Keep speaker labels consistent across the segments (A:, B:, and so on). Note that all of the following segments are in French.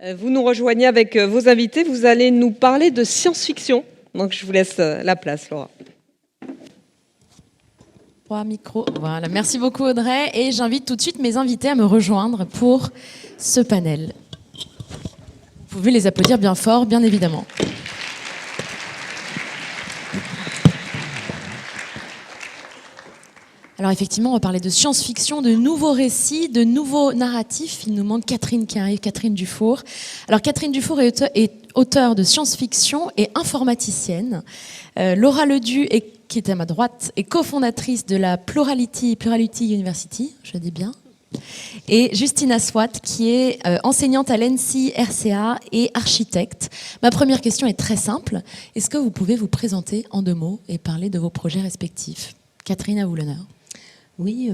A: Vous nous rejoignez avec vos invités. Vous allez nous parler de science-fiction. Donc, je vous laisse la place, Laura.
B: 3 micros. Voilà. Merci beaucoup, Audrey. Et j'invite tout de suite mes invités à me rejoindre pour ce panel. Vous pouvez les applaudir bien fort, bien évidemment. Alors effectivement, on va parler de science-fiction, de nouveaux récits, de nouveaux narratifs. Il nous manque Catherine qui arrive, Catherine Dufour. Alors Catherine Dufour est auteure de science-fiction et informaticienne. Laura Ledu, qui est à ma droite, est cofondatrice de la Plurality University, je dis bien. Et Justina Swat, qui est enseignante à l'ENSI RCA et architecte. Ma première question est très simple. Est-ce que vous pouvez vous présenter en 2 mots et parler de vos projets respectifs ? Catherine, à vous l'honneur.
C: Oui,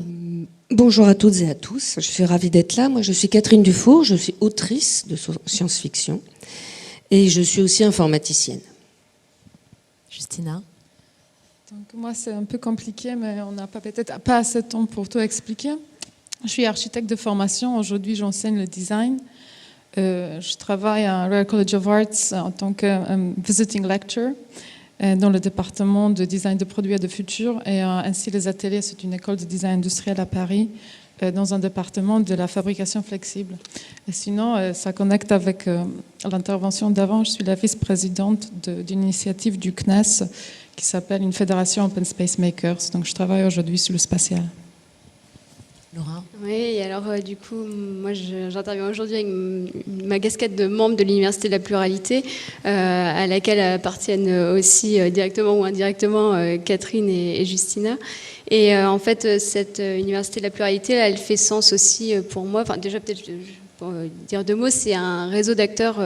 C: bonjour à toutes et à tous. Je suis ravie d'être là. Moi, je suis Catherine Dufour, je suis autrice de science-fiction et je suis aussi informaticienne.
B: Justina.
D: Donc, moi, c'est un peu compliqué, mais on n'a peut-être pas assez de temps pour tout expliquer. Je suis architecte de formation. Aujourd'hui, j'enseigne le design. Je travaille à Royal College of Arts en tant que visiting lecturer dans le département de design de produits et de futur. Et ainsi, les ateliers, c'est une école de design industriel à Paris, dans un département de la fabrication flexible. Et sinon, ça connecte avec l'intervention d'avant. Je suis la vice-présidente d'une initiative du CNES qui s'appelle une fédération Open Space Makers. Donc, je travaille aujourd'hui sur le spatial.
B: Laura.
E: Oui, alors du coup, moi j'interviens aujourd'hui avec ma casquette de membre de l'Université de la Pluralité, à laquelle appartiennent aussi directement ou indirectement Catherine et Justina. Et en fait, cette Université de la Pluralité, elle fait sens aussi pour moi. Enfin, déjà, peut-être pour dire 2 mots, c'est un réseau d'acteurs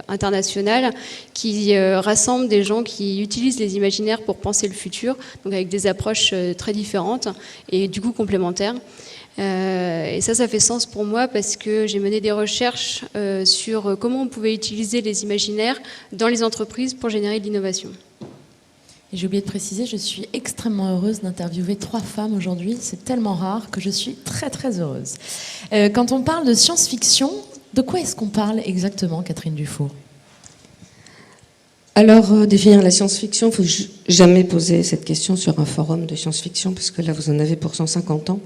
E: international qui rassemble des gens qui utilisent les imaginaires pour penser le futur, donc avec des approches très différentes et du coup complémentaires. Et ça fait sens pour moi parce que j'ai mené des recherches sur comment on pouvait utiliser les imaginaires dans les entreprises pour générer de l'innovation.
B: Et j'ai oublié de préciser, je suis extrêmement heureuse d'interviewer 3 femmes aujourd'hui. C'est tellement rare que je suis très très heureuse. Quand on parle de science-fiction, de quoi est-ce qu'on parle exactement, Catherine Dufour ?
C: Alors, définir la science-fiction, il ne faut jamais poser cette question sur un forum de science-fiction parce que là, vous en avez pour 150 ans.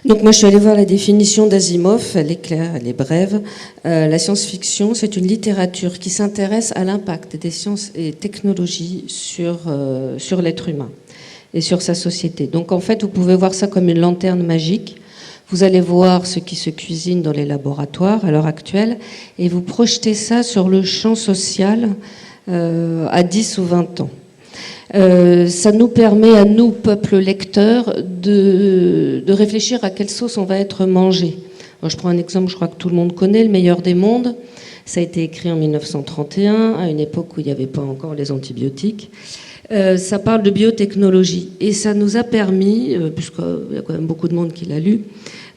C: Donc moi, je suis allée voir la définition d'Asimov, elle est claire, elle est brève. La science-fiction, c'est une littérature qui s'intéresse à l'impact des sciences et technologies sur l'être humain et sur sa société. Donc en fait, vous pouvez voir ça comme une lanterne magique. Vous allez voir ce qui se cuisine dans les laboratoires à l'heure actuelle et vous projetez ça sur le champ social à 10 ou 20 ans. Ça nous permet à nous, peuple lecteur, de réfléchir à quelle sauce on va être mangé. Alors, je prends un exemple, je crois que tout le monde connaît, Le meilleur des mondes. Ça a été écrit en 1931, à une époque où il n'y avait pas encore les antibiotiques. Ça parle de biotechnologie. Et ça nous a permis, puisqu'il y a quand même beaucoup de monde qui l'a lu,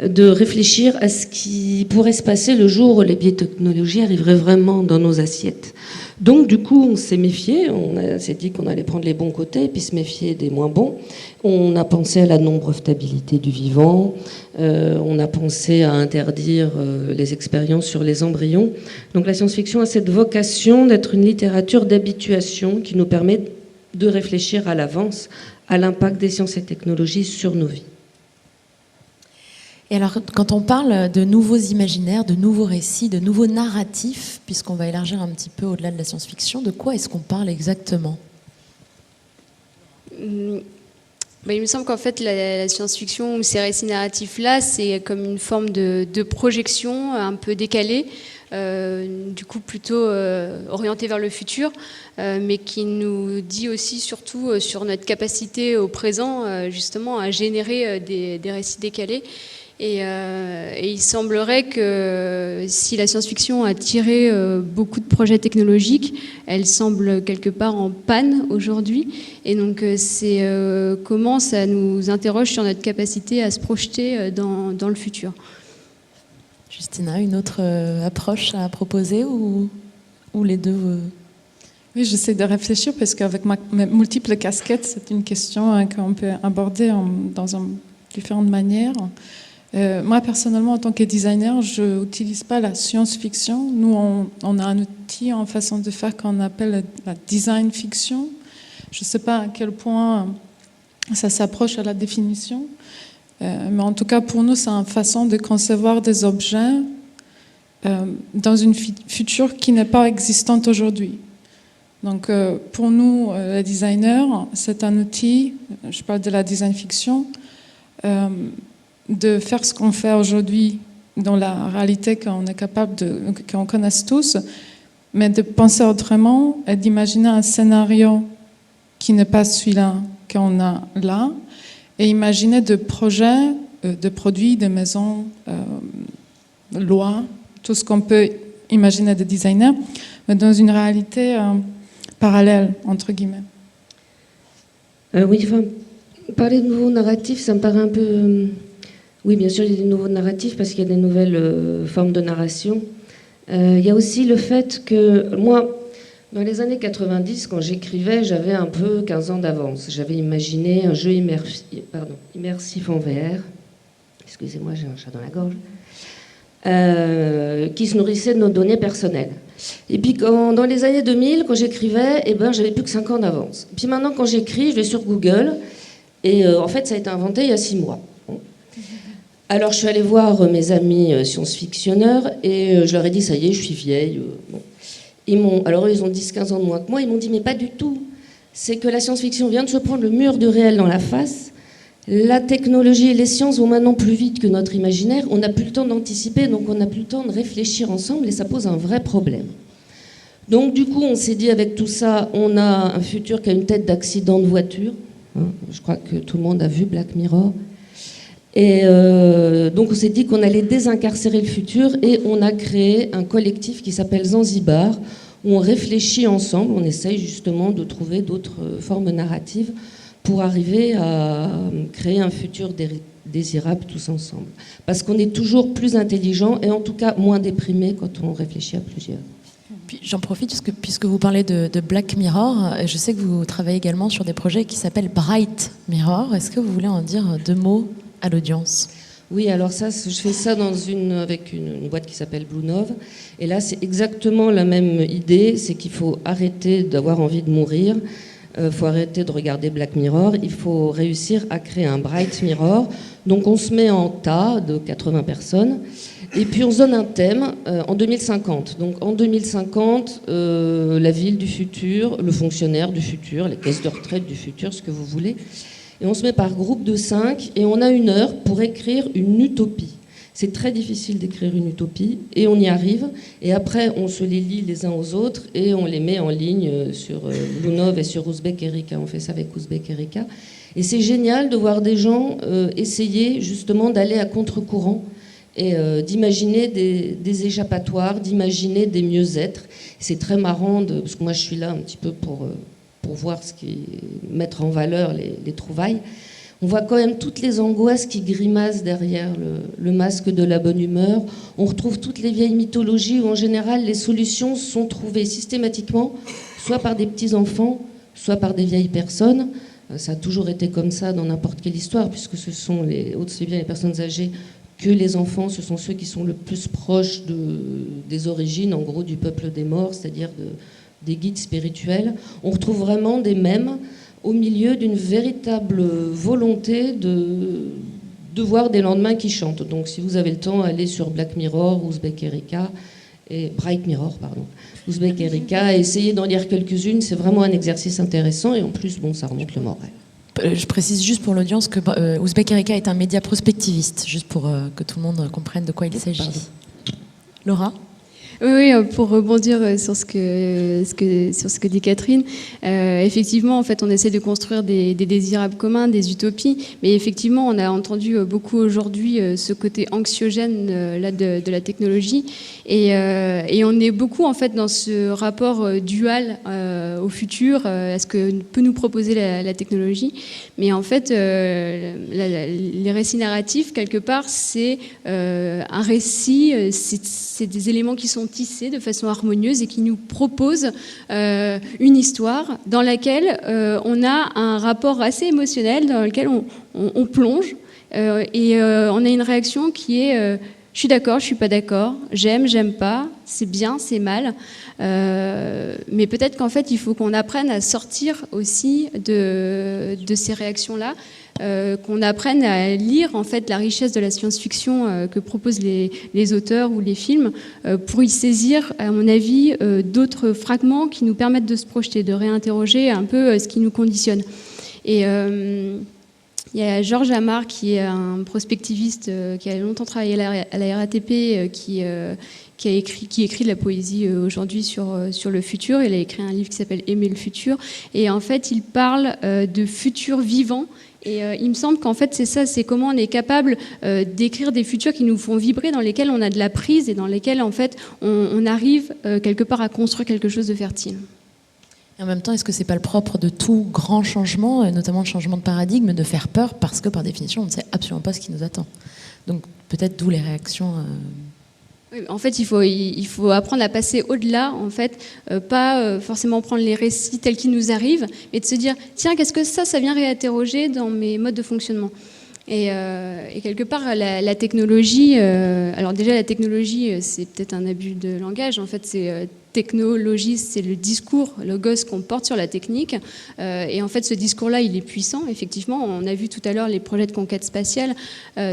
C: de réfléchir à ce qui pourrait se passer le jour où les biotechnologies arriveraient vraiment dans nos assiettes. Donc du coup, on s'est méfié, on s'est dit qu'on allait prendre les bons côtés et puis se méfier des moins bons. On a pensé à la non-brevetabilité du vivant, on a pensé à interdire les expériences sur les embryons. Donc la science-fiction a cette vocation d'être une littérature d'habituation qui nous permet de réfléchir à l'avance à l'impact des sciences et technologies sur nos vies.
B: Et alors, quand on parle de nouveaux imaginaires, de nouveaux récits, de nouveaux narratifs, puisqu'on va élargir un petit peu au-delà de la science-fiction, de quoi est-ce qu'on parle exactement ?
E: Il me semble qu'en fait, la science-fiction ou ces récits narratifs-là, c'est comme une forme de projection un peu décalée, du coup plutôt orientée vers le futur, mais qui nous dit aussi surtout sur notre capacité au présent, justement, à générer des récits décalés. Et il semblerait que si la science-fiction a tiré beaucoup de projets technologiques, elle semble quelque part en panne aujourd'hui. Et donc c'est comment ça nous interroge sur notre capacité à se projeter dans le futur.
B: Justina, une autre approche à proposer ou les deux
D: Oui, j'essaie de réfléchir parce qu'avec mes multiples casquettes, c'est une question qu'on peut aborder dans différentes manières. Moi, personnellement, en tant que designer, je n'utilise pas la science-fiction. Nous, on a un outil en façon de faire qu'on appelle la design fiction. Je ne sais pas à quel point ça s'approche à la définition, mais en tout cas, pour nous, c'est une façon de concevoir des objets dans une future qui n'est pas existante aujourd'hui. Donc, pour nous, les designers, c'est un outil, je parle de la design fiction, de faire ce qu'on fait aujourd'hui dans la réalité qu'on est capable qu'on connaisse tous, mais de penser autrement et d'imaginer un scénario qui n'est pas celui-là qu'on a là, et imaginer des projets, de produits, de maisons, lois, tout ce qu'on peut imaginer de designer, mais dans une réalité parallèle, entre guillemets.
C: Oui, enfin, parler de nouveaux narratifs, ça me paraît un peu... Oui, bien sûr, il y a des nouveaux narratifs parce qu'il y a des nouvelles formes de narration. Il y a aussi le fait que moi, dans les années 90, quand j'écrivais, j'avais un peu 15 ans d'avance. J'avais imaginé un jeu immersif en VR, excusez-moi, j'ai un chat dans la gorge, qui se nourrissait de nos données personnelles. Et puis dans les années 2000, quand j'écrivais, j'avais plus que 5 ans d'avance. Puis maintenant, quand j'écris, je vais sur Google, et en fait, ça a été inventé il y a 6 mois. Alors, je suis allée voir mes amis science-fictionneurs et je leur ai dit, ça y est, je suis vieille. Bon. Alors, ils ont 10-15 ans de moins que moi. Ils m'ont dit, mais pas du tout. C'est que la science-fiction vient de se prendre le mur du réel dans la face. La technologie et les sciences vont maintenant plus vite que notre imaginaire. On n'a plus le temps d'anticiper, donc on n'a plus le temps de réfléchir ensemble et ça pose un vrai problème. Donc, du coup, on s'est dit, avec tout ça, on a un futur qui a une tête d'accident de voiture. Je crois que tout le monde a vu Black Mirror. Et donc on s'est dit qu'on allait désincarcérer le futur et on a créé un collectif qui s'appelle Zanzibar, où on réfléchit ensemble, on essaye justement de trouver d'autres formes narratives pour arriver à créer un futur désirable tous ensemble. Parce qu'on est toujours plus intelligent et en tout cas moins déprimé quand on réfléchit à plusieurs.
B: Puis j'en profite puisque vous parlez de Black Mirror, je sais que vous travaillez également sur des projets qui s'appellent Bright Mirror. Est-ce que vous voulez en dire 2 mots à l'audience?
C: Oui, alors ça, je fais ça avec une boîte qui s'appelle Blue Nove. Et là, c'est exactement la même idée, c'est qu'il faut arrêter d'avoir envie de mourir, il faut arrêter de regarder Black Mirror, il faut réussir à créer un Bright Mirror. Donc on se met en tas de 80 personnes, et puis on se donne un thème en 2050. Donc en 2050, la ville du futur, le fonctionnaire du futur, les caisses de retraite du futur, ce que vous voulez. Et on se met par groupe de 5 et on a 1 heure pour écrire une utopie. C'est très difficile d'écrire une utopie et on y arrive. Et après, on se les lit les uns aux autres et on les met en ligne sur Blue Nove et sur Ouzbek Erika. On fait ça avec Ouzbek Erika. Et c'est génial de voir des gens essayer justement d'aller à contre-courant et d'imaginer des échappatoires, d'imaginer des mieux-être. C'est très marrant, parce que moi je suis là un petit peu pour voir mettre en valeur les trouvailles. On voit quand même toutes les angoisses qui grimacent derrière le masque de la bonne humeur. On retrouve toutes les vieilles mythologies où en général les solutions sont trouvées systématiquement, soit par des petits-enfants, soit par des vieilles personnes. Ça a toujours été comme ça dans n'importe quelle histoire, puisque ce sont aussi bien les personnes âgées que les enfants, ce sont ceux qui sont le plus proches des origines, en gros, du peuple des morts, c'est-à-dire des guides spirituels. On retrouve vraiment des mèmes au milieu d'une véritable volonté de voir des lendemains qui chantent. Donc si vous avez le temps, allez sur Black Mirror, Ouzbek Erika, et Bright Mirror, pardon, Ouzbek Erika, et essayez d'en lire quelques-unes, c'est vraiment un exercice intéressant, et en plus, ça remonte le moral.
B: Je précise juste pour l'audience que Ouzbek Erika est un média prospectiviste, juste pour que tout le monde comprenne de quoi il s'agit.
C: Pardon.
B: Laura ?
E: Oui, pour rebondir sur ce que dit Catherine, effectivement, en fait, on essaie de construire des désirables communs, des utopies, mais effectivement, on a entendu beaucoup aujourd'hui ce côté anxiogène là de la technologie, et on est beaucoup en fait dans ce rapport dual au futur, à ce que peut nous proposer la technologie, mais en fait, les récits narratifs quelque part, c'est un récit, c'est des éléments qui sont tissés de façon harmonieuse et qui nous proposent une histoire dans laquelle on a un rapport assez émotionnel, dans lequel on plonge on a une réaction qui est je suis d'accord, je suis pas d'accord, j'aime pas, c'est bien, c'est mal. Mais peut-être qu'en fait, il faut qu'on apprenne à sortir aussi de ces réactions-là, qu'on apprenne à lire en fait la richesse de la science-fiction que proposent les auteurs ou les films, pour y saisir, à mon avis, d'autres fragments qui nous permettent de se projeter, de réinterroger un peu ce qui nous conditionne. Et il y a Georges Amar, qui est un prospectiviste qui a longtemps travaillé à la RATP, qui écrit de la poésie aujourd'hui sur le futur. Il a écrit un livre qui s'appelle Aimer le futur. Et en fait, il parle de futur vivant. Et il me semble qu'en fait, c'est ça, c'est comment on est capable d'écrire des futurs qui nous font vibrer, dans lesquels on a de la prise et dans lesquels, en fait, on arrive quelque part à construire quelque chose de fertile.
B: Et en même temps, est-ce que c'est pas le propre de tout grand changement, notamment le changement de paradigme, de faire peur, parce que par définition, on ne sait absolument pas ce qui nous attend. Donc peut-être d'où les réactions.
E: Oui, en fait, il faut apprendre à passer au-delà, en fait, pas forcément prendre les récits tels qu'ils nous arrivent, mais de se dire, tiens, qu'est-ce que ça vient réinterroger dans mes modes de fonctionnement. Et quelque part, la technologie, alors déjà la technologie, c'est peut-être un abus de langage, en fait c'est technologie, c'est le discours, le gosse qu'on porte sur la technique, et en fait ce discours-là, il est puissant, effectivement, on a vu tout à l'heure les projets de conquête spatiale,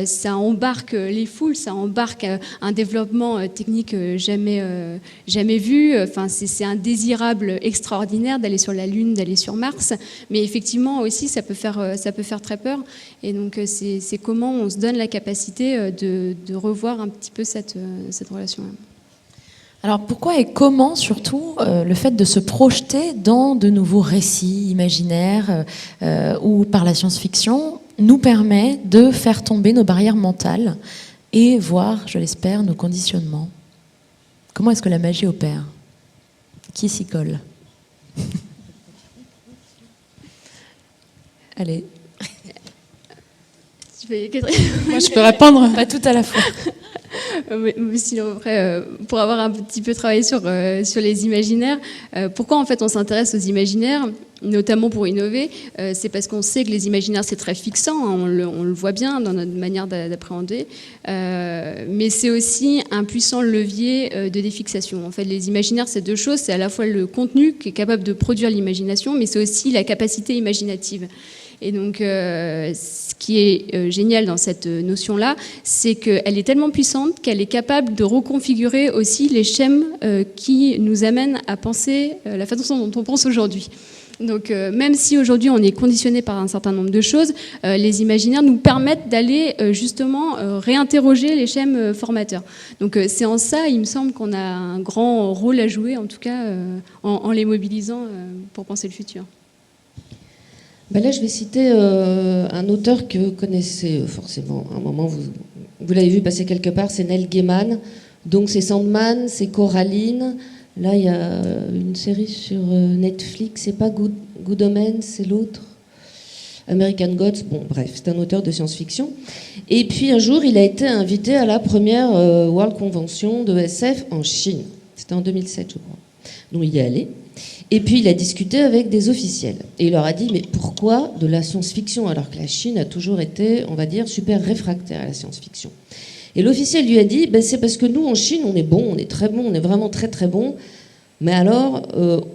E: ça embarque les foules, ça embarque un développement technique jamais vu, enfin c'est indésirable, extraordinaire d'aller sur la Lune, d'aller sur Mars, mais effectivement aussi ça peut faire très peur, et donc c'est comment on se donne la capacité de revoir un petit peu cette relation-là.
B: Alors pourquoi et comment surtout le fait de se projeter dans de nouveaux récits imaginaires ou par la science-fiction nous permet de faire tomber nos barrières mentales et voir, je l'espère, nos conditionnements. Comment est-ce que la magie opère? Qui s'y colle? Allez.
D: Moi, je peux répondre.
B: Pas tout à la fois.
E: Mais sinon, après, pour avoir un petit peu travaillé sur les imaginaires, pourquoi en fait on s'intéresse aux imaginaires, notamment pour innover, c'est parce qu'on sait que les imaginaires c'est très fixant, hein, on le voit bien dans notre manière d'appréhender, mais c'est aussi un puissant levier de défixation. En fait, les imaginaires c'est deux choses, c'est à la fois le contenu qui est capable de produire l'imagination, mais c'est aussi la capacité imaginative. Et donc, ce qui est génial dans cette notion-là, c'est qu'elle est tellement puissante qu'elle est capable de reconfigurer aussi les schèmes qui nous amènent à penser la façon dont on pense aujourd'hui. Donc, même si aujourd'hui on est conditionné par un certain nombre de choses, les imaginaires nous permettent d'aller justement réinterroger les schèmes formateurs. Donc, c'est en ça, il me semble, qu'on a un grand rôle à jouer, en tout cas, en les mobilisant pour penser le futur.
C: Ben là, je vais citer un auteur que vous connaissez forcément. À un moment, vous l'avez vu passer quelque part, c'est Neil Gaiman. Donc, c'est Sandman, c'est Coraline. Là, il y a une série sur Netflix. C'est pas Good Omens, c'est l'autre. American Gods. Bon, bref, c'est un auteur de science-fiction. Et puis, un jour, il a été invité à la première World Convention de SF en Chine. C'était en 2007, je crois. Donc, il y est allé. Et puis il a discuté avec des officiels. Et il leur a dit, mais pourquoi de la science-fiction alors que la Chine a toujours été, on va dire, super réfractaire à la science-fiction. Et l'officiel lui a dit, ben, c'est parce que nous en Chine, on est bon, on est très bon, on est vraiment très très bon. Mais alors,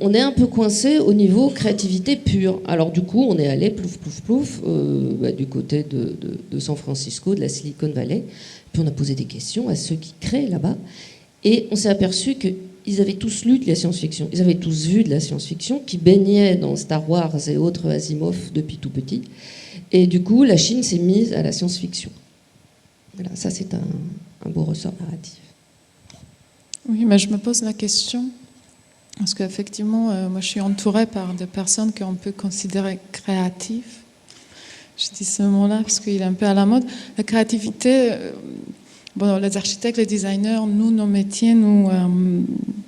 C: on est un peu coincé au niveau créativité pure. Alors du coup, on est allé plouf plouf plouf du côté de San Francisco, de la Silicon Valley. Puis on a posé des questions à ceux qui créent là-bas. Et on s'est aperçu que ils avaient tous lu de la science-fiction, ils avaient tous vu de la science-fiction, qui baignait dans Star Wars et autres Asimov depuis tout petit. Et du coup, la Chine s'est mise à la science-fiction. Voilà, ça c'est un beau ressort narratif.
D: Oui, mais je me pose la question, parce qu'effectivement, moi je suis entourée par des personnes qu'on peut considérer créatives. Je dis ce mot-là parce qu'il est un peu à la mode. La créativité... Bon, les architectes, les designers, nous, nos métiers nous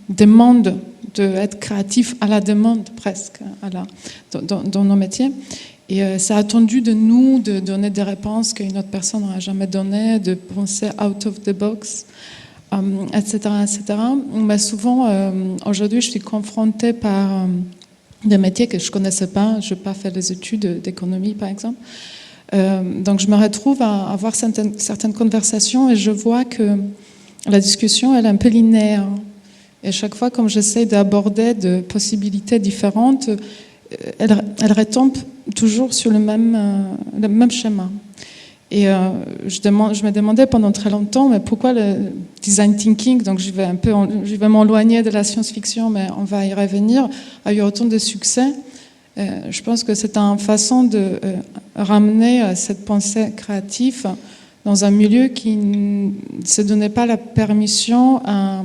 D: demandent d'être créatifs à la demande presque dans nos métiers. Et c'est attendu de nous de donner des réponses qu'une autre personne n'aura jamais données, de penser out of the box, etc., etc. Mais souvent, aujourd'hui, je suis confrontée par des métiers que je ne connaissais pas. Je n'ai pas fait des études d'économie, par exemple. Donc je me retrouve à avoir certaines conversations et je vois que la discussion elle est un peu linéaire. Et chaque fois, comme j'essaie d'aborder de possibilités différentes, elle retombe toujours sur le même schéma. Et je me demandais pendant très longtemps, mais pourquoi le design thinking, donc je vais m'éloigner de la science-fiction, mais on va y revenir, a eu autant de succès. Je pense que c'est une façon de ramener cette pensée créative dans un milieu qui ne se donnait pas la permission à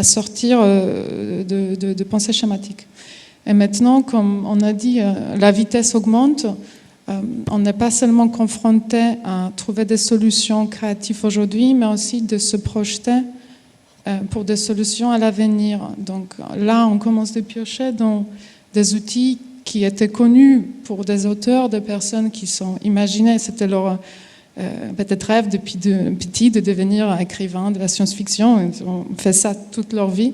D: sortir de pensée schématique. Et maintenant, comme on a dit, la vitesse augmente. On n'est pas seulement confronté à trouver des solutions créatives aujourd'hui, mais aussi de se projeter pour des solutions à l'avenir. Donc là, on commence de piocher dans des outils qui étaient connus pour des auteurs, des personnes qui sont imaginées, c'était leur peut-être rêve depuis petit de devenir écrivain de la science-fiction. Ils ont fait ça toute leur vie.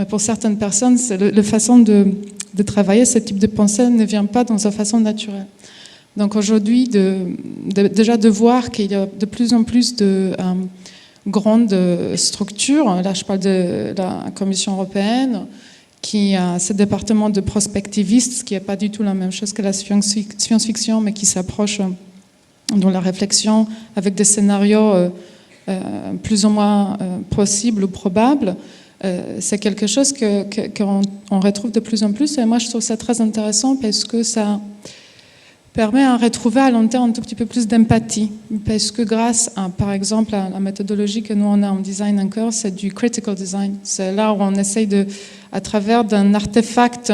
D: Pour certaines personnes, la façon de travailler, ce type de pensée ne vient pas dans sa façon naturelle. Donc aujourd'hui, déjà de voir qu'il y a de plus en plus de grandes structures, là je parle de la Commission européenne, qui a ce département de prospectivistes, ce qui n'est pas du tout la même chose que la science-fiction, mais qui s'approche dans la réflexion avec des scénarios plus ou moins possibles ou probables. C'est quelque chose qu'on retrouve de plus en plus, et moi je trouve ça très intéressant parce que ça permet à retrouver à long terme un tout petit peu plus d'empathie, parce que grâce à, par exemple, à la méthodologie que nous on a en design encore, c'est du critical design. C'est là où on essaye à travers d'un artefact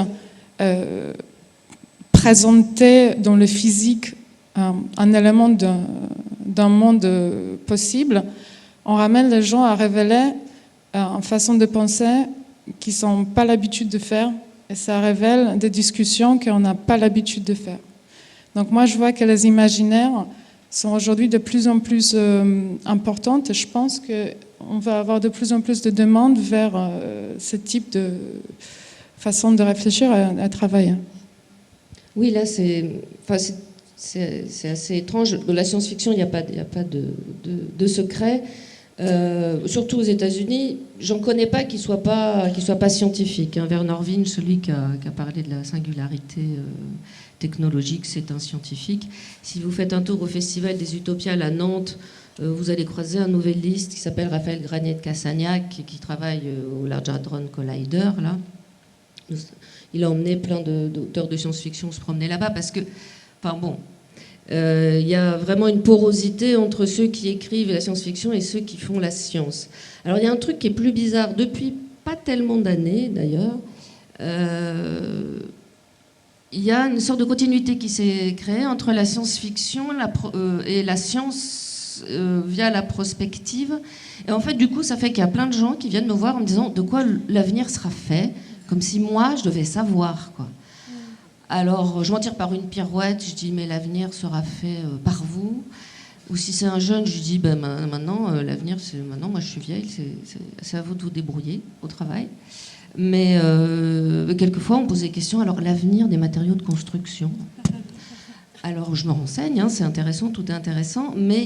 D: présenter dans le physique un élément d'un monde possible, on ramène les gens à révéler une façon de penser qu'ils n'ont pas l'habitude de faire, et ça révèle des discussions qu'on n'a pas l'habitude de faire. Donc moi, je vois que les imaginaires sont aujourd'hui de plus en plus importantes, et je pense qu'on va avoir de plus en plus de demandes vers ce type de façon de réfléchir et à travailler.
C: Oui, là, c'est assez étrange. Dans la science-fiction, il n'y a pas de secret. Surtout aux États-Unis, j'en connais pas qui soit pas scientifique. Werner Wien, celui qui a parlé de la singularité technologique, c'est un scientifique. Si vous faites un tour au Festival des Utopiales à Nantes, vous allez croiser un nouvelliste qui s'appelle Raphaël Granier de Cassagnac, qui travaille au Large Hadron Collider. Là, il a emmené plein d'auteurs de science-fiction se promener là-bas parce que, enfin bon. Il y a vraiment une porosité entre ceux qui écrivent la science-fiction et ceux qui font la science. Alors il y a un truc qui est plus bizarre, depuis pas tellement d'années d'ailleurs, il y a une sorte de continuité qui s'est créée entre la science-fiction et la science via la prospective. Et en fait, du coup, ça fait qu'il y a plein de gens qui viennent me voir en me disant de quoi l'avenir sera fait, comme si moi, je devais savoir, quoi. Alors, je m'en tire par une pirouette, je dis, mais l'avenir sera fait par vous. Ou si c'est un jeune, je dis, ben, maintenant, l'avenir, c'est maintenant, moi je suis vieille, c'est à vous de vous débrouiller au travail. Mais quelquefois, on me pose des questions, alors l'avenir des matériaux de construction. Alors, je me renseigne, hein, c'est intéressant, tout est intéressant, mais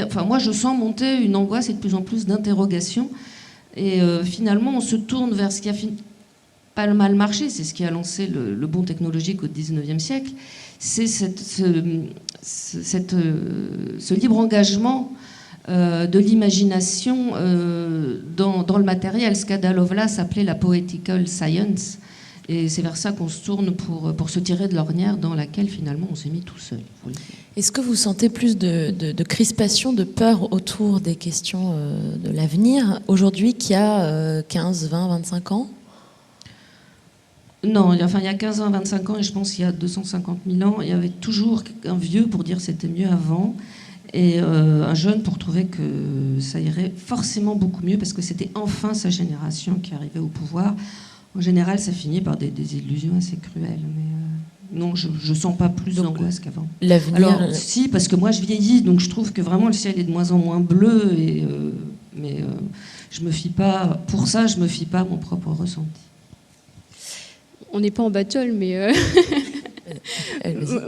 C: enfin, moi, je sens monter une angoisse et de plus en plus d'interrogations. Et finalement, on se tourne vers ce qui a pas mal marché, c'est ce qui a lancé le bond technologique au 19e siècle, c'est ce libre engagement de l'imagination dans le matériel, ce qu'Ada Lovelace appelait la poetical science. Et c'est vers ça qu'on se tourne pour se tirer de l'ornière dans laquelle finalement on s'est mis tout seul.
B: Est-ce que vous sentez plus de crispation, de peur autour des questions de l'avenir aujourd'hui qu'il y a 15, 20, 25 ans ?
C: Non, enfin, il y a 15 ans, 25 ans, et je pense qu'il y a 250 000 ans, il y avait toujours un vieux pour dire c'était mieux avant, et un jeune pour trouver que ça irait forcément beaucoup mieux, parce que c'était enfin sa génération qui arrivait au pouvoir. En général, ça finit par des illusions assez cruelles, mais non, je ne sens pas plus d'angoisse qu'avant.
B: L'avenir...
C: Alors, si, parce que moi, je vieillis, donc je trouve que vraiment le ciel est de moins en moins bleu, mais je me fie pas, pour ça, je me fie pas à mon propre ressenti.
E: On n'est pas en battle, mais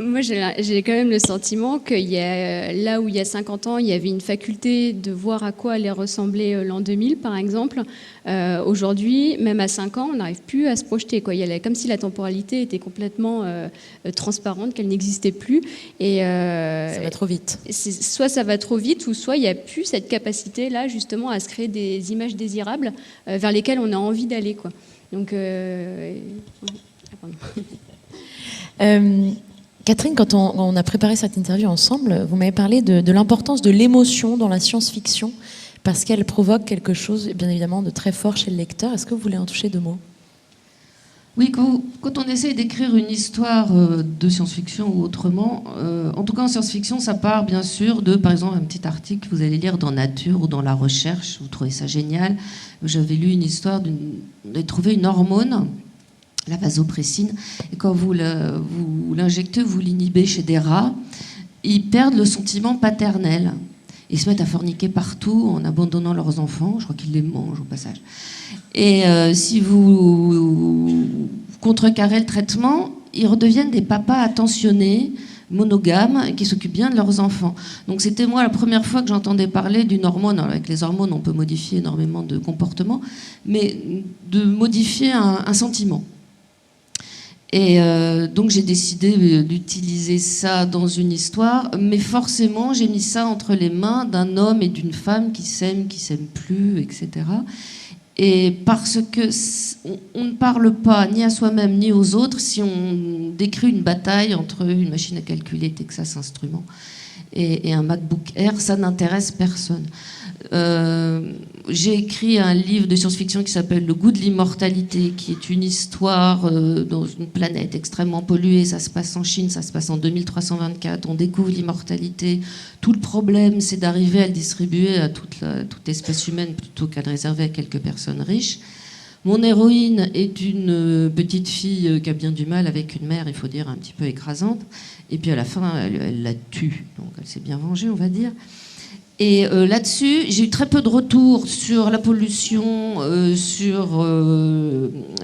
E: Moi, j'ai quand même le sentiment qu'il y a, là où il y a 50 ans, il y avait une faculté de voir à quoi allait ressembler l'an 2000, par exemple. Aujourd'hui, même à 5 ans, on n'arrive plus à se projeter, quoi. Comme si la temporalité était complètement transparente, qu'elle n'existait plus. Et,
B: Ça va trop vite.
E: Soit ça va trop vite, ou soit il n'y a plus cette capacité-là, justement, à se créer des images désirables vers lesquelles on a envie d'aller, quoi. Donc,
B: Catherine, quand on a préparé cette interview ensemble, vous m'avez parlé de l'importance de l'émotion dans la science-fiction parce qu'elle provoque quelque chose, bien évidemment, de très fort chez le lecteur. Est-ce que vous voulez en toucher 2 mots ?
C: Oui, quand on essaie d'écrire une histoire de science-fiction ou autrement, en tout cas en science-fiction, ça part bien sûr de, par exemple, un petit article que vous allez lire dans Nature ou dans La Recherche, vous trouvez ça génial. J'avais lu une histoire on avait trouvé une hormone, la vasopressine, et quand vous l'injectez, vous l'inhibez chez des rats, ils perdent le sentiment paternel. Ils se mettent à forniquer partout en abandonnant leurs enfants. Je crois qu'ils les mangent au passage. Et si vous contrecarrez le traitement, ils redeviennent des papas attentionnés, monogames, qui s'occupent bien de leurs enfants. Donc c'était moi la première fois que j'entendais parler d'une hormone. Alors, avec les hormones, on peut modifier énormément de comportements, mais de modifier un sentiment. Et donc j'ai décidé d'utiliser ça dans une histoire, mais forcément j'ai mis ça entre les mains d'un homme et d'une femme qui s'aiment plus, etc. Et parce que on ne parle pas ni à soi-même ni aux autres si on décrit une bataille entre une machine à calculer Texas Instruments et un MacBook Air, ça n'intéresse personne. J'ai écrit un livre de science-fiction qui s'appelle Le goût de l'immortalité, qui est une histoire dans une planète extrêmement polluée. Ça se passe en Chine, ça se passe en 2324. On découvre l'immortalité. Tout le problème, c'est d'arriver à le distribuer à toute espèce humaine plutôt qu'à le réserver à quelques personnes riches. Mon héroïne est une petite fille qui a bien du mal avec une mère, il faut dire, un petit peu écrasante. Et puis à la fin, elle la tue. Donc elle s'est bien vengée, on va dire. Et là-dessus, j'ai eu très peu de retours sur la pollution, sur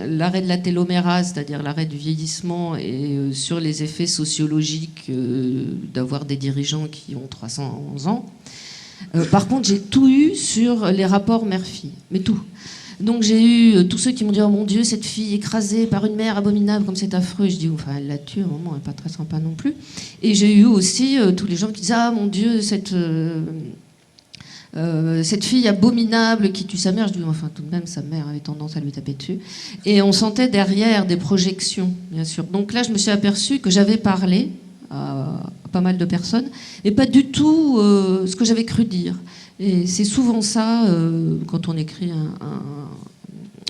C: l'arrêt de la télomérase, c'est-à-dire l'arrêt du vieillissement, et sur les effets sociologiques d'avoir des dirigeants qui ont 311 ans. Par contre, j'ai tout eu sur les rapports mère-fille, mais tout. Donc j'ai eu tous ceux qui m'ont dit « Oh mon Dieu, cette fille écrasée par une mère abominable, comme c'est affreux ». Je dis « Enfin, elle la tue, à un moment, elle n'est pas très sympa non plus ». Et j'ai eu aussi tous les gens qui disaient « Ah mon Dieu, cette fille abominable qui tue sa mère ». Je dis « Enfin, tout de même, sa mère avait tendance à lui taper dessus ». Et on sentait derrière des projections, bien sûr. Donc là, je me suis aperçue que j'avais parlé à pas mal de personnes, mais pas du tout ce que j'avais cru dire. Et c'est souvent ça, quand on écrit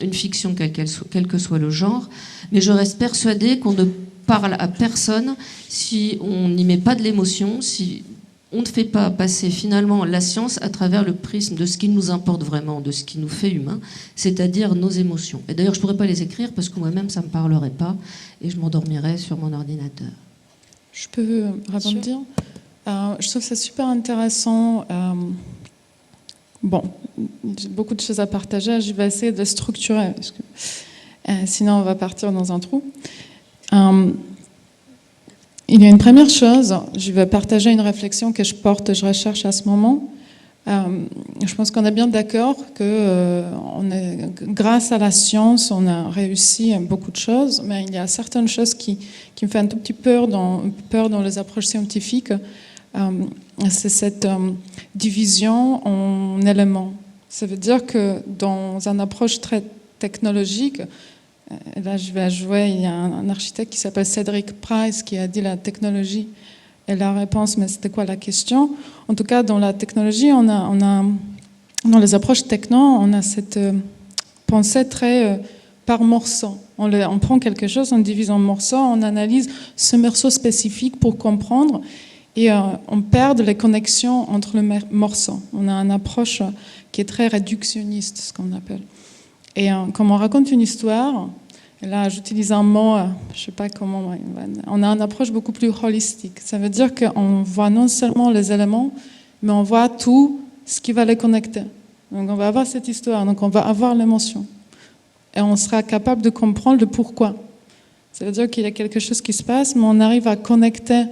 C: une fiction, quel que soit le genre. Mais je reste persuadée qu'on ne parle à personne si on n'y met pas de l'émotion, si on ne fait pas passer finalement la science à travers le prisme de ce qui nous importe vraiment, de ce qui nous fait humains, c'est-à-dire nos émotions. Et d'ailleurs, je ne pourrais pas les écrire parce que moi-même, ça ne me parlerait pas et je m'endormirais sur mon ordinateur.
D: Je peux rebondir ? Je trouve ça super intéressant. Bon, j'ai beaucoup de choses à partager. Je vais essayer de structurer, parce que sinon on va partir dans un trou. Il y a une première chose, je vais partager une réflexion que je recherche à ce moment. Je pense qu'on est bien d'accord que grâce à la science, on a réussi beaucoup de choses, mais il y a certaines choses qui me font un tout petit peur dans les approches scientifiques. C'est cette division en éléments. Ça veut dire que dans une approche très technologique, là je vais jouer, il y a un architecte qui s'appelle Cedric Price qui a dit la technologie est la réponse, mais c'était quoi la question? En tout cas, dans la technologie, on a dans les approches techno, on a cette pensée très par morceau. On prend quelque chose, on divise en morceaux, on analyse ce morceau spécifique pour comprendre. Et on perd les connexions entre les morceaux. On a une approche qui est très réductionniste, ce qu'on appelle. Et quand on raconte une histoire, et là j'utilise un mot, je ne sais pas comment, on a une approche beaucoup plus holistique. Ça veut dire qu'on voit non seulement les éléments, mais on voit tout ce qui va les connecter. Donc on va avoir cette histoire, donc on va avoir l'émotion. Et on sera capable de comprendre le pourquoi. Ça veut dire qu'il y a quelque chose qui se passe, mais on arrive à connecter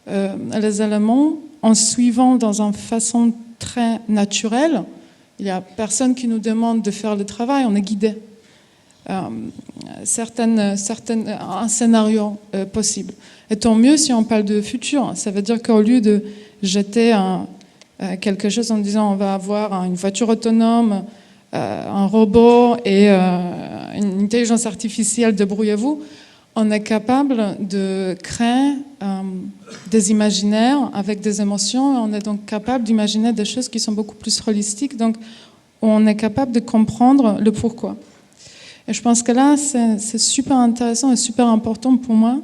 D: les éléments en suivant dans une façon très naturelle. Il n'y a personne qui nous demande de faire le travail, on est guidé. Un scénario possible. Et tant mieux si on parle de futur. Ça veut dire qu'au lieu de jeter quelque chose en disant on va avoir une voiture autonome, un robot et une intelligence artificielle, débrouillez-vous, on est capable de créer des imaginaires avec des émotions. On est donc capable d'imaginer des choses qui sont beaucoup plus holistiques. Donc, on est capable de comprendre le pourquoi. Et je pense que là, c'est super intéressant et super important pour moi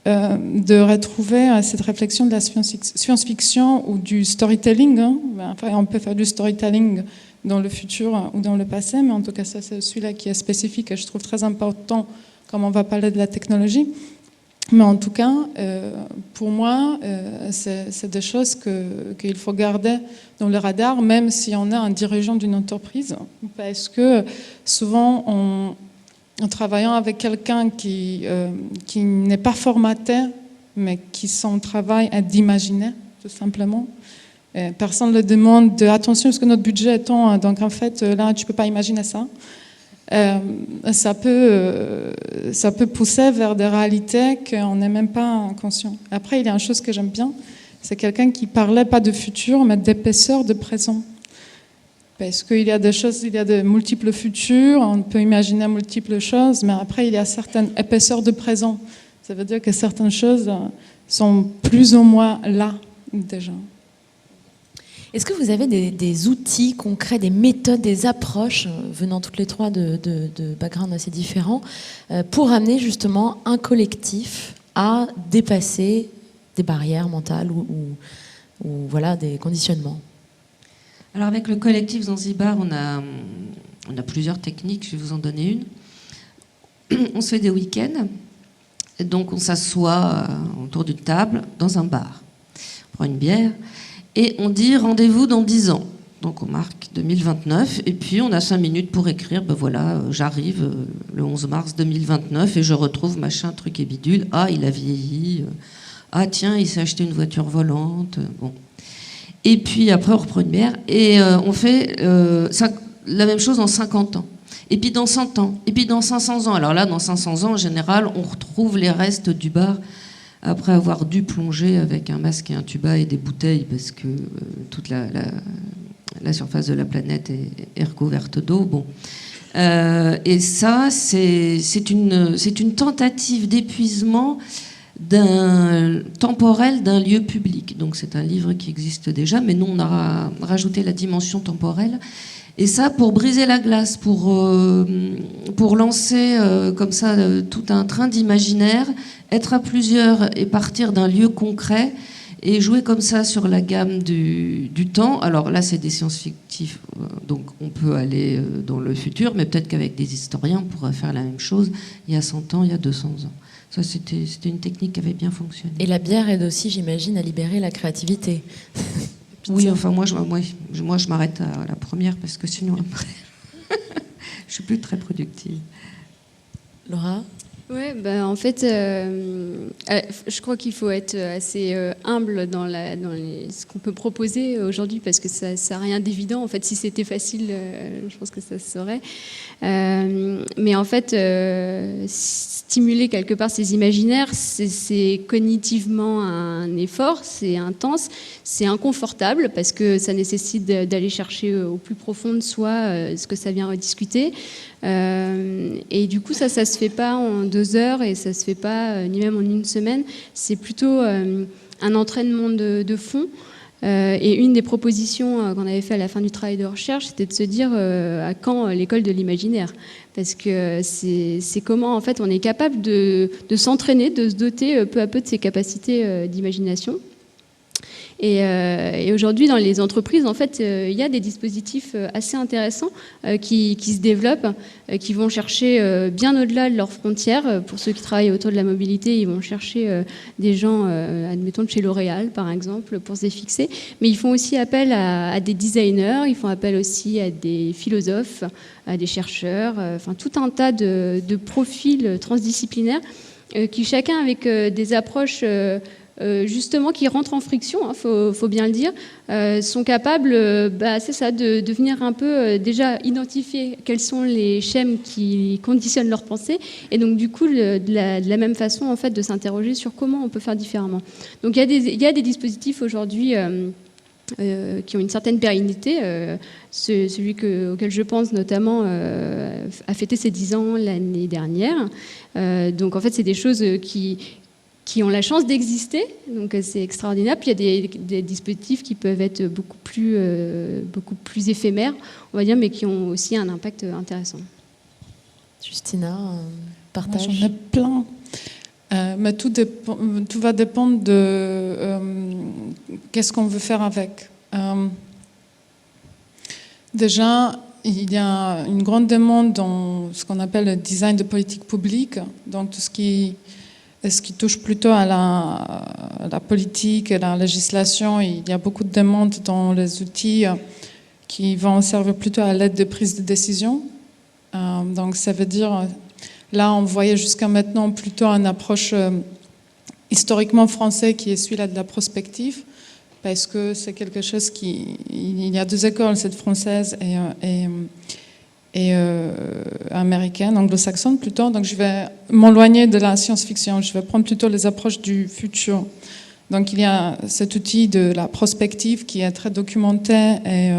D: de retrouver cette réflexion de la science-fiction ou du storytelling. Enfin, on peut faire du storytelling dans le futur ou dans le passé, mais en tout cas, ça, c'est celui-là qui est spécifique et je trouve très important comme on va parler de la technologie. Mais en tout cas, pour moi, c'est des choses qu'il faut garder dans le radar, même si on est un dirigeant d'une entreprise, parce que souvent, en travaillant avec quelqu'un qui n'est pas formaté, mais qui son travail est d'imaginer, tout simplement. Et personne ne le demande de attention, parce que notre budget est tant, donc en fait, là, tu ne peux pas imaginer ça. Ça peut pousser vers des réalités qu'on n'est même pas conscient. Après, il y a une chose que j'aime bien, c'est quelqu'un qui ne parlait pas de futur, mais d'épaisseur de présent. Parce qu'il y a des choses, il y a de multiples futurs, on peut imaginer multiples choses, mais après, il y a certaines épaisseurs de présent. Ça veut dire que certaines choses sont plus ou moins là, déjà.
B: Est-ce que vous avez des outils concrets, des méthodes, des approches, venant toutes les trois de backgrounds assez différents, pour amener justement un collectif à dépasser des barrières mentales ou voilà, des conditionnements?
C: Alors avec le collectif Zanzibar, on a plusieurs techniques, je vais vous en donner une. On se fait des week-ends, et donc on s'assoit autour d'une table dans un bar. On prend une bière. Et on dit rendez-vous dans 10 ans. Donc on marque 2029 et puis on a 5 minutes pour écrire, ben voilà, j'arrive le 11 mars 2029 et je retrouve machin, truc et bidule. Ah, il a vieilli. Ah tiens, il s'est acheté une voiture volante. Bon. Et puis après on reprend une bière et on fait la même chose en 50 ans. Et puis dans 100 ans. Et puis dans 500 ans. Alors là, dans 500 ans, en général, on retrouve les restes du bar après avoir dû plonger avec un masque et un tuba et des bouteilles parce que toute la surface de la planète est recouverte d'eau. Bon. Et ça, c'est une tentative d'épuisement temporel d'un lieu public. Donc c'est un livre qui existe déjà, mais nous on a rajouté la dimension temporelle. Et ça, pour briser la glace, pour lancer comme ça tout un train d'imaginaire, être à plusieurs et partir d'un lieu concret et jouer comme ça sur la gamme du temps. Alors là, c'est des science-fictifs, donc on peut aller dans le futur, mais peut-être qu'avec des historiens, on pourrait faire la même chose il y a 100 ans, il y a 200 ans. Ça, c'était une technique qui avait bien fonctionné.
B: Et la bière aide aussi, j'imagine, à libérer la créativité.
C: Oui, enfin moi je m'arrête à la première parce que sinon après je suis plus très productive.
B: Laura ?
E: Ouais, en fait, je crois qu'il faut être assez humble dans ce qu'on peut proposer aujourd'hui parce que ça n'a rien d'évident. En fait, si c'était facile, je pense que ça se saurait. Mais en fait, stimuler quelque part ces imaginaires, c'est cognitivement un effort, c'est intense, c'est inconfortable parce que ça nécessite d'aller chercher au plus profond de soi ce que ça vient rediscuter. Et du coup, ça se fait pas en 2 heures et ça se fait pas ni même en 1 semaine. C'est plutôt un entraînement de fond. Et une des propositions qu'on avait fait à la fin du travail de recherche, c'était de se dire à quand l'école de l'imaginaire, parce que c'est comment en fait on est capable de s'entraîner, de se doter peu à peu de ses capacités d'imagination. Et aujourd'hui, dans les entreprises, en fait, il y a des dispositifs assez intéressants qui se développent, qui vont chercher bien au-delà de leurs frontières. Pour ceux qui travaillent autour de la mobilité, ils vont chercher des gens, admettons, de chez L'Oréal, par exemple, pour se défixer. Mais ils font aussi appel à des designers, ils font appel aussi à des philosophes, à des chercheurs, enfin tout un tas de profils transdisciplinaires qui chacun avec des approches justement qui rentrent en friction, faut bien le dire, sont capables, c'est ça, de venir un peu déjà identifier quels sont les schèmes qui conditionnent leur pensée, et donc du coup de la même façon en fait de s'interroger sur comment on peut faire différemment. Donc il y a des dispositifs aujourd'hui qui ont une certaine pérennité. Celui auquel je pense notamment a fêté ses 10 ans l'année dernière. Donc en fait c'est des choses qui ont la chance d'exister, donc c'est extraordinaire. Puis il y a des dispositifs qui peuvent être beaucoup plus éphémères, on va dire, mais qui ont aussi un impact intéressant.
B: Justina, partage.
D: Moi, j'en ai plein. Mais tout va dépendre de qu'est-ce qu'on veut faire avec. Déjà, il y a une grande demande dans ce qu'on appelle le design de politique publique, donc tout ce qui touche plutôt à la politique et la législation. Il y a beaucoup de demandes dans les outils qui vont servir plutôt à l'aide de prise de décision. Donc ça veut dire, là on voyait jusqu'à maintenant plutôt une approche historiquement française qui est celui-là de la prospective, parce que c'est quelque chose il y a deux écoles, cette française et américaine, anglo-saxonne plutôt. Donc je vais m'éloigner de la science-fiction, je vais prendre plutôt les approches du futur. Donc il y a cet outil de la prospective qui est très documenté, et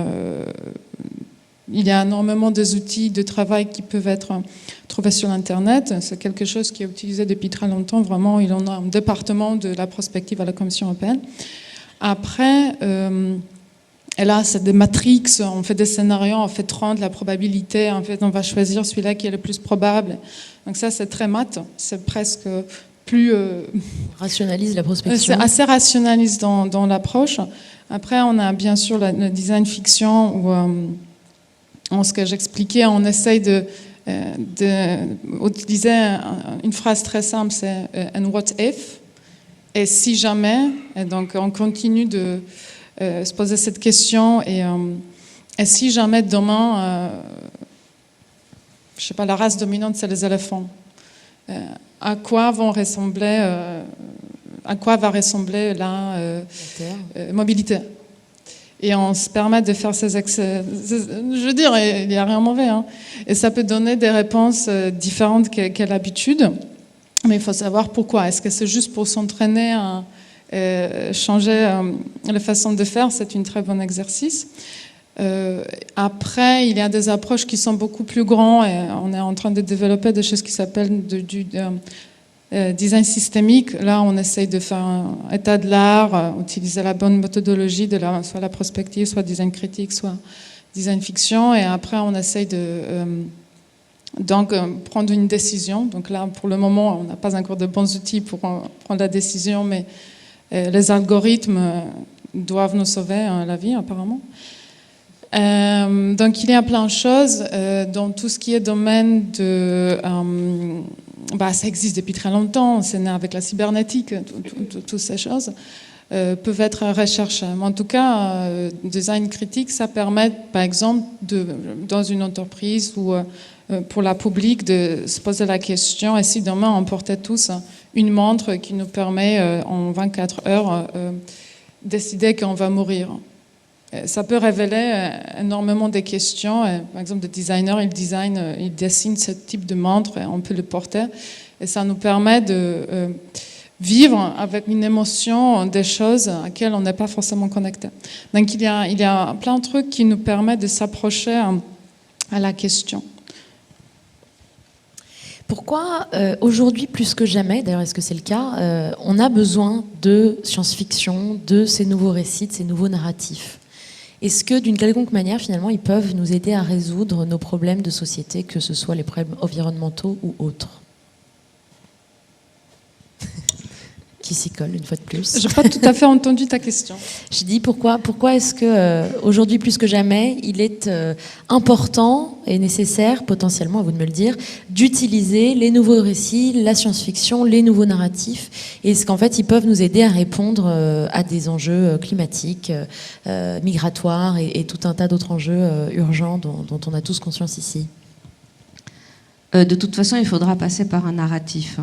D: il y a énormément des outils de travail qui peuvent être trouvés sur Internet. C'est quelque chose qui est utilisé depuis très longtemps. Vraiment, il en a un département de la prospective à la Commission européenne. Après, et là, c'est des matrix, on fait des scénarios, on fait 30, la probabilité, en fait, on va choisir celui-là qui est le plus probable. Donc ça, c'est très maths, c'est presque plus...
B: rationalise la prospection.
D: C'est assez rationaliste dans l'approche. Après, on a bien sûr le design fiction, où, en ce que j'expliquais, on essaye d'utiliser une phrase très simple, c'est « and what if ?» et si jamais, et donc on continue de se poser cette question, et si jamais demain, je sais pas, la race dominante c'est les éléphants, à quoi va ressembler la mobilité? Et on se permet de faire ces accès. Je veux dire, il n'y a rien de mauvais, hein. Et ça peut donner des réponses différentes qu'à l'habitude. Mais il faut savoir pourquoi. Est-ce que c'est juste pour s'entraîner à changer la façon de faire? C'est un très bon exercice. Après, il y a des approches qui sont beaucoup plus grandes, et on est en train de développer des choses qui s'appellent du design systémique. Là, on essaye de faire un état de l'art, utiliser la bonne méthodologie de soit la prospective, soit design critique, soit design fiction. Et après, on essaye de prendre une décision. Donc là, pour le moment, on n'a pas encore de bons outils pour prendre la décision, mais les algorithmes doivent nous sauver la vie, apparemment. Donc il y a plein de choses dans tout ce qui est domaine de... ça existe depuis très longtemps, c'est né avec la cybernétique, toutes ces choses peuvent être recherchées. Mais en tout cas, design critique, ça permet, par exemple, dans une entreprise ou pour la publique, de se poser la question, et si demain on portait tous une montre qui nous permet en 24 heures décider qu'on va mourir. Ça peut révéler énormément de questions. Par exemple, des designers, ils dessinent ce type de montre et on peut le porter. Et ça nous permet de vivre avec une émotion des choses auxquelles on n'est pas forcément connecté. Donc il y a plein de trucs qui nous permettent de s'approcher à la question.
B: Pourquoi aujourd'hui plus que jamais, d'ailleurs est-ce que c'est le cas, on a besoin de science-fiction, de ces nouveaux récits, de ces nouveaux narratifs? Est-ce que d'une quelconque manière, finalement, ils peuvent nous aider à résoudre nos problèmes de société, que ce soit les problèmes environnementaux ou autres? Qui s'y colle une fois de plus?
D: Je n'ai pas tout à fait entendu ta question.
B: Je dis pourquoi est-ce que aujourd'hui plus que jamais, il est important et nécessaire, potentiellement, à vous de me le dire, d'utiliser les nouveaux récits, la science-fiction, les nouveaux narratifs, et est-ce qu'en fait ils peuvent nous aider à répondre à des enjeux climatiques, migratoires et tout un tas d'autres enjeux urgents dont on a tous conscience ici?
C: De toute façon, il faudra passer par un narratif.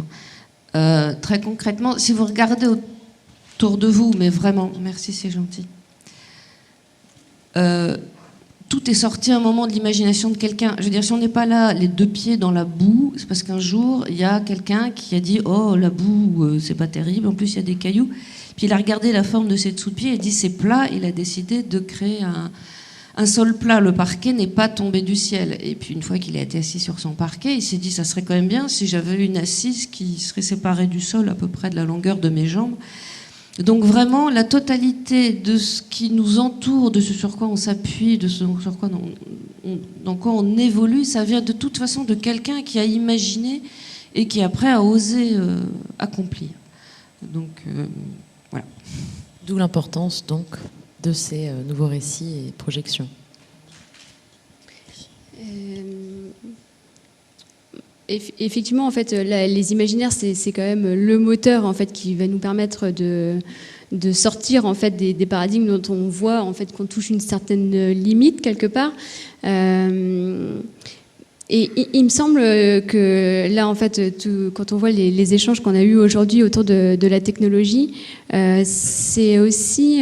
C: Très concrètement, si vous regardez autour de vous, mais vraiment, merci, c'est gentil. Tout est sorti à un moment de l'imagination de quelqu'un. Je veux dire, si on n'est pas là, les deux pieds dans la boue, c'est parce qu'un jour, il y a quelqu'un qui a dit « Oh, la boue, c'est pas terrible, en plus il y a des cailloux ». Puis il a regardé la forme de ses dessous de pieds et dit « C'est plat », il a décidé de créer un sol plat. Le parquet n'est pas tombé du ciel. Et puis une fois qu'il a été assis sur son parquet, il s'est dit « Ça serait quand même bien si j'avais une assise qui serait séparée du sol à peu près de la longueur de mes jambes ». Donc vraiment, la totalité de ce qui nous entoure, de ce sur quoi on s'appuie, de ce sur quoi dans quoi on évolue, ça vient de toute façon de quelqu'un qui a imaginé et qui après a osé accomplir. Donc voilà.
B: D'où l'importance donc de ces nouveaux récits et projections.
E: Effectivement, en fait, les imaginaires, c'est quand même le moteur en fait qui va nous permettre de sortir en fait des paradigmes dont on voit en fait qu'on touche une certaine limite quelque part. Et il me semble que là, en fait, quand on voit les échanges qu'on a eus aujourd'hui autour de la technologie, c'est aussi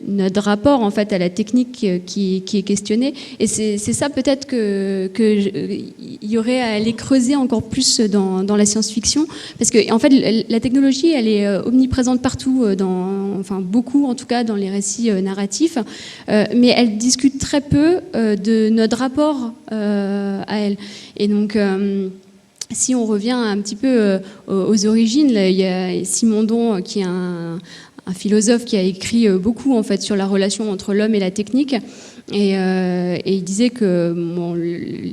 E: notre rapport en fait à la technique qui est questionné. Et c'est ça peut-être il y aurait à aller creuser encore plus dans la science-fiction, parce que en fait, la technologie, elle est omniprésente partout, enfin beaucoup en tout cas dans les récits narratifs, mais elle discute très peu de notre rapport à elle. Et donc, si on revient un petit peu aux origines, là, il y a Simondon qui est un philosophe qui a écrit beaucoup en fait sur la relation entre l'homme et la technique. Et il disait que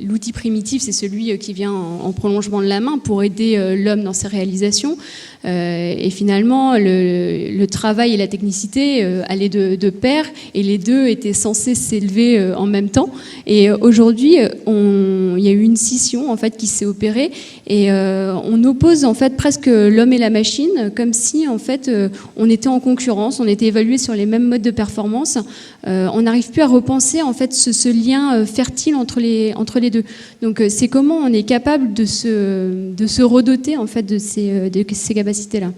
E: l'outil primitif, c'est celui qui vient en prolongement de la main pour aider l'homme dans ses réalisations. Et finalement, le travail et la technicité allaient de pair, et les deux étaient censés s'élever en même temps. Et aujourd'hui, il y a eu une scission en fait qui s'est opérée, et on oppose en fait presque l'homme et la machine, comme si en fait on était en concurrence, on était évalué sur les mêmes modes de performance. On n'arrive plus à repenser en fait ce lien fertile entre les deux. Donc c'est comment on est capable de se redoter en fait de ces capacités-là.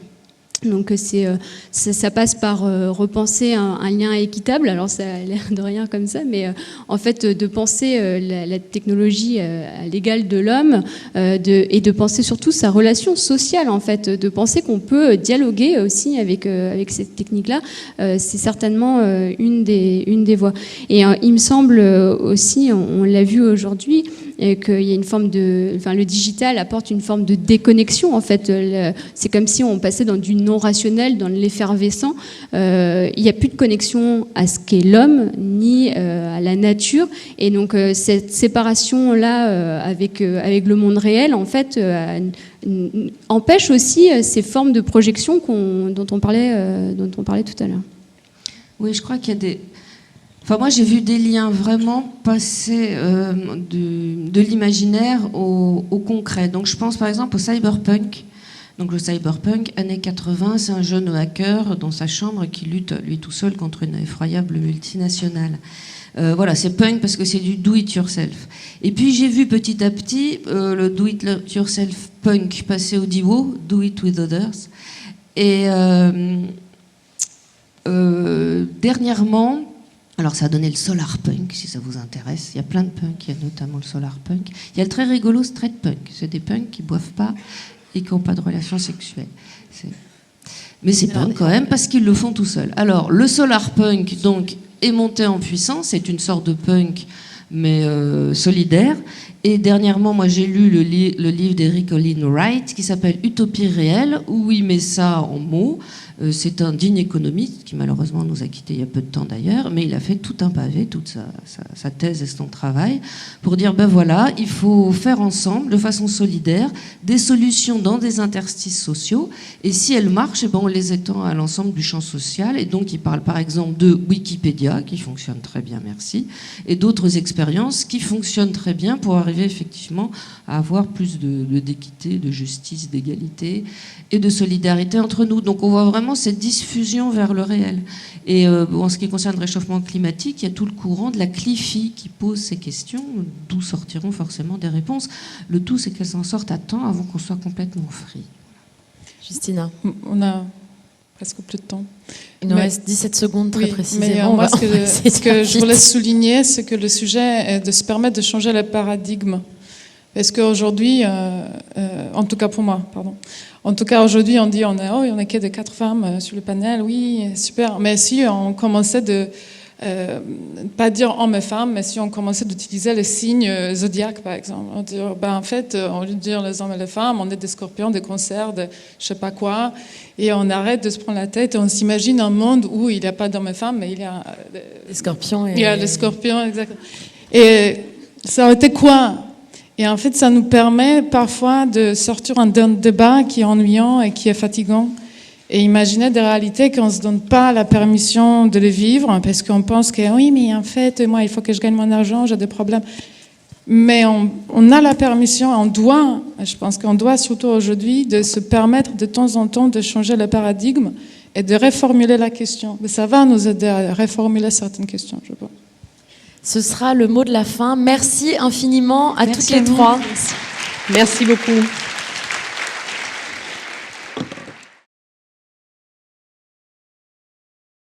E: Donc ça passe par repenser un lien équitable. Alors ça a l'air de rien comme ça, mais en fait de penser la technologie à l'égal de l'homme, et de penser surtout sa relation sociale en fait, de penser qu'on peut dialoguer aussi avec cette technique-là. C'est certainement une des voies. Et il me semble aussi, on l'a vu aujourd'hui, qu'il y a une forme le digital apporte une forme de déconnexion en fait. C'est comme si on passait dans du non rationnel, dans l'effervescent. Il n'y a plus de connexion à ce qu'est l'homme ni à la nature, et donc cette séparation là avec le monde réel en fait empêche aussi ces formes de projection dont on parlait tout à l'heure.
C: Oui, je crois qu'il y a des... Enfin, moi, j'ai vu des liens vraiment passer de l'imaginaire au concret. Donc, je pense par exemple au cyberpunk. Donc, le cyberpunk, années 80, c'est un jeune hacker dans sa chambre qui lutte, lui tout seul, contre une effroyable multinationale. Voilà, c'est punk parce que c'est du do-it-yourself. Et puis, j'ai vu petit à petit le do-it-yourself punk passer au DIWO, do it with others. Et dernièrement... Alors ça a donné le solar punk, si ça vous intéresse. Il y a plein de punk, il y a notamment le solar punk. Il y a le très rigolo straight punk. C'est des punks qui boivent pas et qui n'ont pas de relations sexuelles. Mais c'est punk quand même parce qu'ils le font tout seuls. Alors le solar punk donc est monté en puissance. C'est une sorte de punk mais solidaire. Et dernièrement, moi j'ai lu le livre d'Eric Olin Wright qui s'appelle Utopie réelle, où il met ça en mots. C'est un digne économiste qui malheureusement nous a quittés il y a peu de temps d'ailleurs, mais il a fait tout un pavé, toute sa thèse et son travail pour dire ben voilà, il faut faire ensemble de façon solidaire des solutions dans des interstices sociaux, et si elles marchent, eh ben on les étend à l'ensemble du champ social. Et donc il parle par exemple de Wikipédia qui fonctionne très bien, merci, et d'autres expériences qui fonctionnent très bien pour arriver effectivement à avoir plus d'équité, de justice, d'égalité et de solidarité entre nous. Donc on voit vraiment vraiment cette diffusion vers le réel. Et en ce qui concerne le réchauffement climatique, il y a tout le courant de la CLIFI qui pose ces questions, d'où sortiront forcément des réponses. Le tout, c'est qu'elles en sortent à temps avant qu'on soit complètement free.
B: Justina.
D: On a presque plus de temps.
B: Il nous reste 17 secondes très précisément.
D: Mais moi, ce que je voulais souligner, c'est que le sujet est de se permettre de changer le paradigme. Parce qu'aujourd'hui, en tout cas pour moi, pardon. En tout cas, aujourd'hui, on dit il y en a que de 4 femmes sur le panel, oui, super. Mais si on commençait de, pas dire hommes et femmes, mais si on commençait d'utiliser les signes zodiaques, par exemple, on dit, en fait, au lieu de dire les hommes et les femmes, on est des scorpions, des cancers, de je sais pas quoi, et on arrête de se prendre la tête et on s'imagine un monde où il n'y a pas d'hommes et femmes, mais il y a
B: les scorpions.
D: Il y a les scorpions, exactement. Et ça aurait été quoi? Et en fait, ça nous permet parfois de sortir d'un débat qui est ennuyant et qui est fatigant et imaginer des réalités qu'on ne se donne pas la permission de les vivre parce qu'on pense que oui, mais en fait, moi, il faut que je gagne mon argent, j'ai des problèmes. Mais on a la permission, je pense qu'on doit surtout aujourd'hui de se permettre de temps en temps de changer le paradigme et de reformuler la question. Mais ça va nous aider à reformuler certaines questions, je pense.
B: Ce sera le mot de la fin. Merci infiniment à toutes les trois.
A: Merci beaucoup.